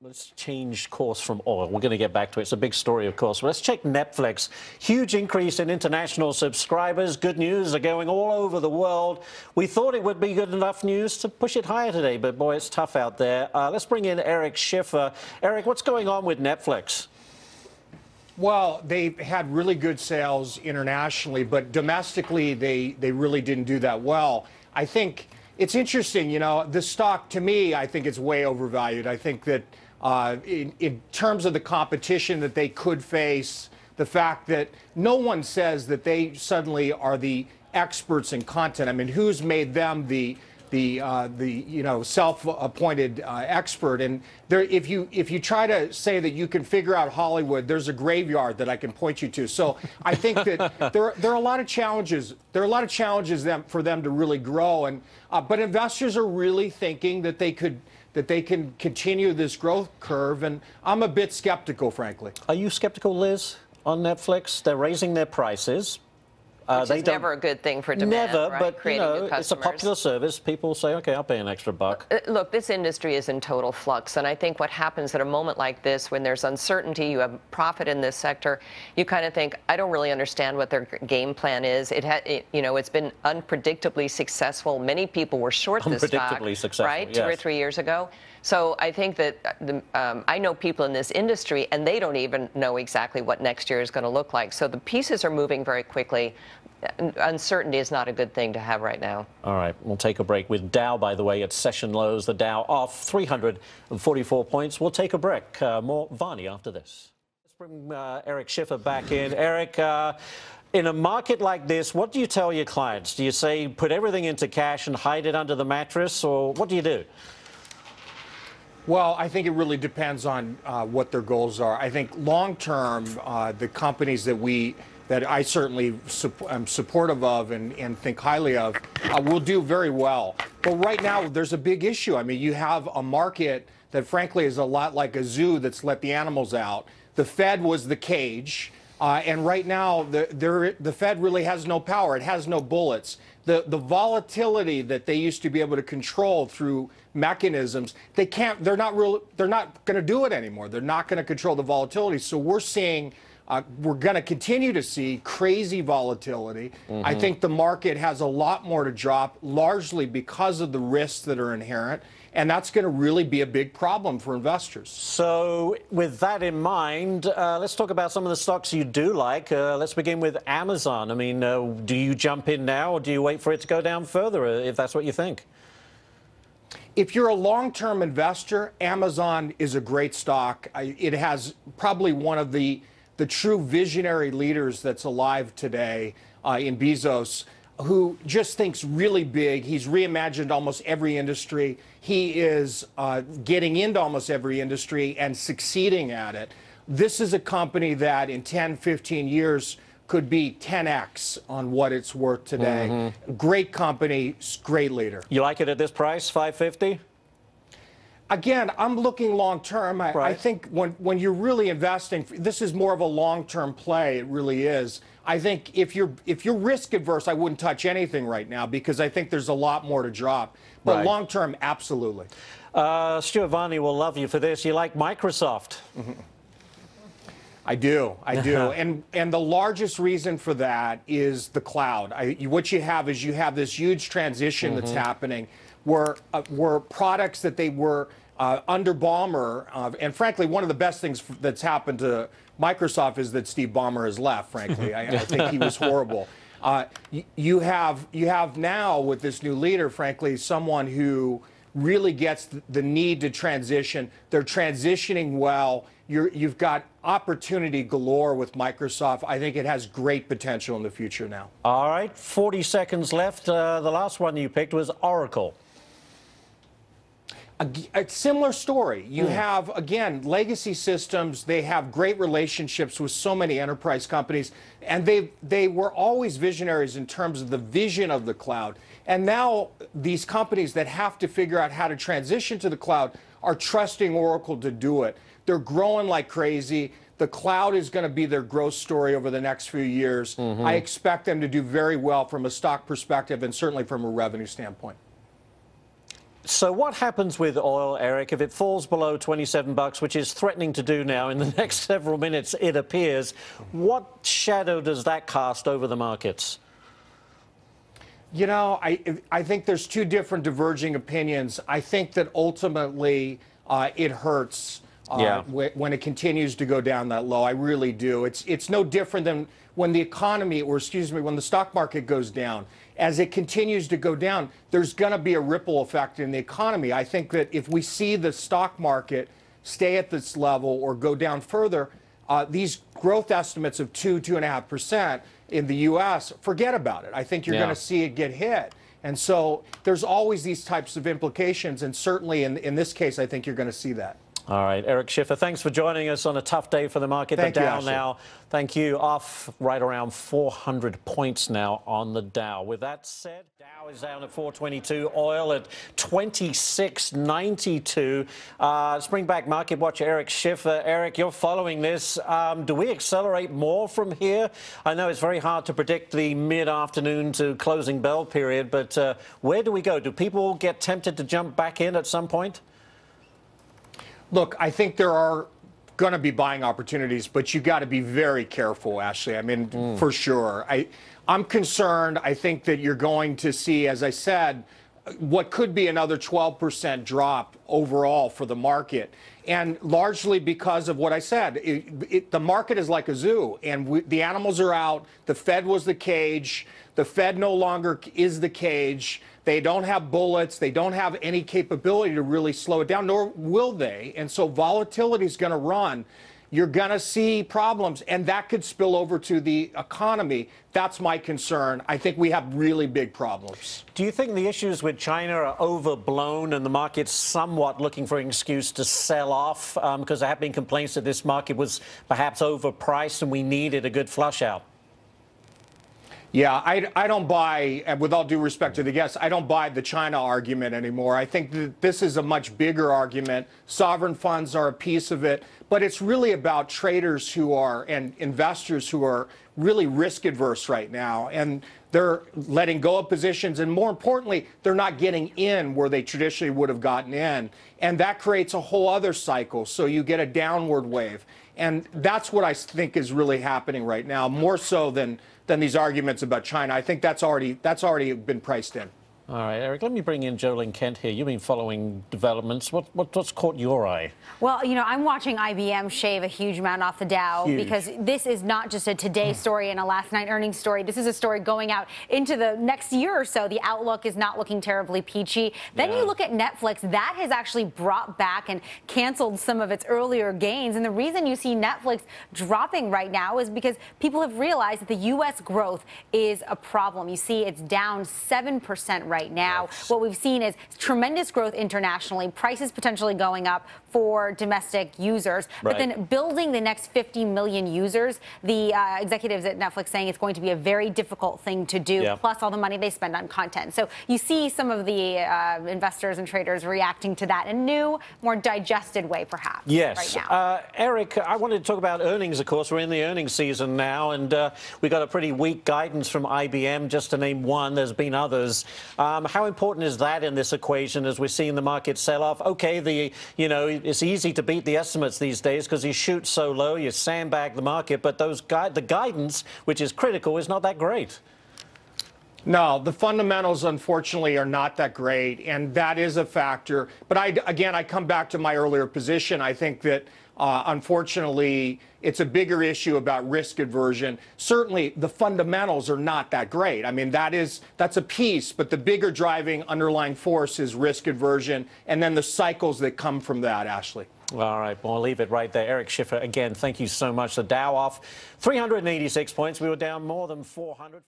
Let's change course from oil. We're going to get back to it. It's a big story, of course. But let's check Netflix. Huge increase in international subscribers. Good news. Are going all over the world. We thought it would be good enough news to push it higher today, but boy, it's tough out there. Let's bring in Eric Schiffer. Eric, what's going on with Netflix? Well, they've had really good sales internationally, but domestically, they really didn't do that well. I think it's interesting, you know, the stock, to me, I think it's way overvalued. I think that in terms of the competition that they could face, the fact that no one says that they suddenly are the experts in content. I mean, who's made them the you know, self-appointed expert? And there, if you try to say that you can figure out Hollywood, there's a graveyard that I can point you to. So I think that there are a lot of challenges. There are a lot of challenges for them to really grow. And but investors are really thinking that they can continue this growth curve. And I'm a bit skeptical, frankly. Are you skeptical, Liz, on Netflix? They're raising their prices. Which is never a good thing for demand, never, right? but Creating new customers. it's a popular service. People say, okay, I'll pay an extra buck. Look, this industry is in total flux, and I think what happens at a moment like this, when there's uncertainty, you have profit in this sector, you kind of think, I don't really understand what their game plan is. You know, it's been unpredictably successful. Many people were short this stock, right, yes. 2 or 3 years ago. So I think that I know people in this industry, and they don't even know exactly what next year is going to look like. So the pieces are moving very quickly. Uncertainty is not a good thing to have right now. All right, we'll take a break with Dow, by the way, at session lows. The Dow off 344 points. We'll take a break. More Varney after this. Let's bring Eric Schiffer back in. Eric, in a market like this, what do you tell your clients? Do you say put everything into cash and hide it under the mattress, or what do you do? Well, I think it really depends on what their goals are. I think long term, the companies that I certainly am supportive of and think highly of will do very well. But right now, there's a big issue. I mean, you have a market that, frankly, is a lot like a zoo that's let the animals out. The Fed was the cage. And right now, the Fed really has no power. It has no bullets. The volatility that they used to be able to control through mechanisms, they can't. They're not going to do it anymore. They're not going to control the volatility. So we're seeing. We're going to continue to see crazy volatility. I think the market has a lot more to drop, largely because of the risks that are inherent. And that's going to really be a big problem for investors. So with that in mind, let's talk about some of the stocks you do like. Let's begin with Amazon. I mean, do you jump in now or do you wait for it to go down further if that's what you think? If you're a long-term investor, Amazon is a great stock. It has probably one of the true visionary leaders that's alive today in Bezos, who just thinks really big. He's reimagined almost every industry. He is getting into almost every industry and succeeding at it. This is a company that in 10, 15 years could be 10x on what it's worth today. Great company, great leader. You like it at this price, 550? Again, I'm looking long term. I think when you're really investing, this is more of a long term play. It really is. I think if you're risk adverse, I wouldn't touch anything right now because I think there's a lot more to drop. But long term, absolutely. Stuart Varney will love you for this. You like Microsoft? I do. And the largest reason for that is the cloud. What you have is you have this huge transition that's happening where products that they were under Ballmer, and frankly, one of the best things that's happened to Microsoft is that Steve Ballmer has left, frankly. I think he was horrible. You have now, with this new leader, frankly, someone who really gets the need to transition. They're transitioning well. You've got opportunity galore with Microsoft. I think it has great potential in the future now. All right, 40 seconds left. The last one you picked was Oracle. A similar story. You have, again, legacy systems. They have great relationships with so many enterprise companies, and they were always visionaries in terms of the vision of the cloud. And now these companies that have to figure out how to transition to the cloud are trusting Oracle to do it. They're growing like crazy. The cloud is going to be their growth story over the next few years. I expect them to do very well from a stock perspective and certainly from a revenue standpoint. So what happens with oil, Eric, if it falls below 27 bucks, which is threatening to do now in the next several minutes, it appears? What shadow does that cast over the markets? You know, I think there's two different diverging opinions. I think that ultimately it hurts when it continues to go down that low. I really do. It's no different than when the economy, or excuse me, when the stock market goes down. As it continues to go down, there's going to be a ripple effect in the economy. I think that if we see the stock market stay at this level or go down further, these growth estimates of 2.5% in the U.S., forget about it. I think you're going to see it get hit. And so there's always these types of implications. And certainly in this case, I think you're going to see that. All right, Eric Schiffer, thanks for joining us on a tough day for the market. Thank the you, Dow Ashley. now, thank you, off right around 400 points now on the Dow. With that said, Dow is down at 422, oil at 26.92. Spring back market watcher Eric Schiffer. Eric, you're following this. Do we accelerate more from here? I know it's very hard to predict the mid-afternoon to closing bell period, but where do we go? Do people get tempted to jump back in at some point? Look, I think there are going to be buying opportunities, but you got to be very careful, Ashley. I mean, for sure. I'm concerned. I think that you're going to see, as I said, what could be another 12% drop overall for the market. And largely because of what I said, the market is like a zoo, and the animals are out. The Fed was the cage. The Fed no longer is the cage. They don't have bullets. They don't have any capability to really slow it down, nor will they. And so volatility is going to run. You're going to see problems, and that could spill over to the economy. That's my concern. I think we have really big problems. Do you think the issues with China are overblown and the market's somewhat looking for an excuse to sell off? Because there have been complaints that this market was perhaps overpriced and we needed a good flush out. Yeah, I don't buy, and with all due respect to the guests, I don't buy the China argument anymore. I think that this is a much bigger argument. Sovereign funds are a piece of it, but it's really about traders who are, and investors who are really risk adverse right now. And they're letting go of positions, and more importantly, they're not getting in where they traditionally would have gotten in. And that creates a whole other cycle. So you get a downward wave. And that's what I think is really happening right now, more so than these arguments about China. I think that's already been priced in. All right, Eric, let me bring in Jolene Kent here. You've been following developments. What's caught your eye? Well, you know, I'm watching IBM shave a huge amount off the Dow because this is not just a today story and a last night earnings story. This is a story going out into the next year or so. The outlook is not looking terribly peachy. Then you look at Netflix. That has actually brought back and canceled some of its earlier gains. And the reason you see Netflix dropping right now is because people have realized that the U.S. growth is a problem. You see it's down 7% right now. What we've seen is tremendous growth internationally, prices potentially going up for domestic users, but then building the next 50 million users, the executives at Netflix saying it's going to be a very difficult thing to do, plus all the money they spend on content. So you see some of the investors and traders reacting to that in a new, more digested way, perhaps, right now. Eric, I wanted to talk about earnings, of course. We're in the earnings season now, and we got a pretty weak guidance from IBM, just to name one. There's been others. How important is that in this equation as we're seeing the market sell off? Okay, it's easy to beat the estimates these days because you shoot so low, you sandbag the market, but the guidance, which is critical, is not that great. No, the fundamentals, unfortunately, are not that great, and that is a factor. But I come back to my earlier position. I think that, unfortunately, it's a bigger issue about risk aversion. Certainly, the fundamentals are not that great. I mean, that's a piece, but the bigger driving underlying force is risk aversion, and then the cycles that come from that, Ashley. All right, well, I'll leave it right there. Eric Schiffer, again, thank you so much. The Dow off 386 points. We were down more than 400.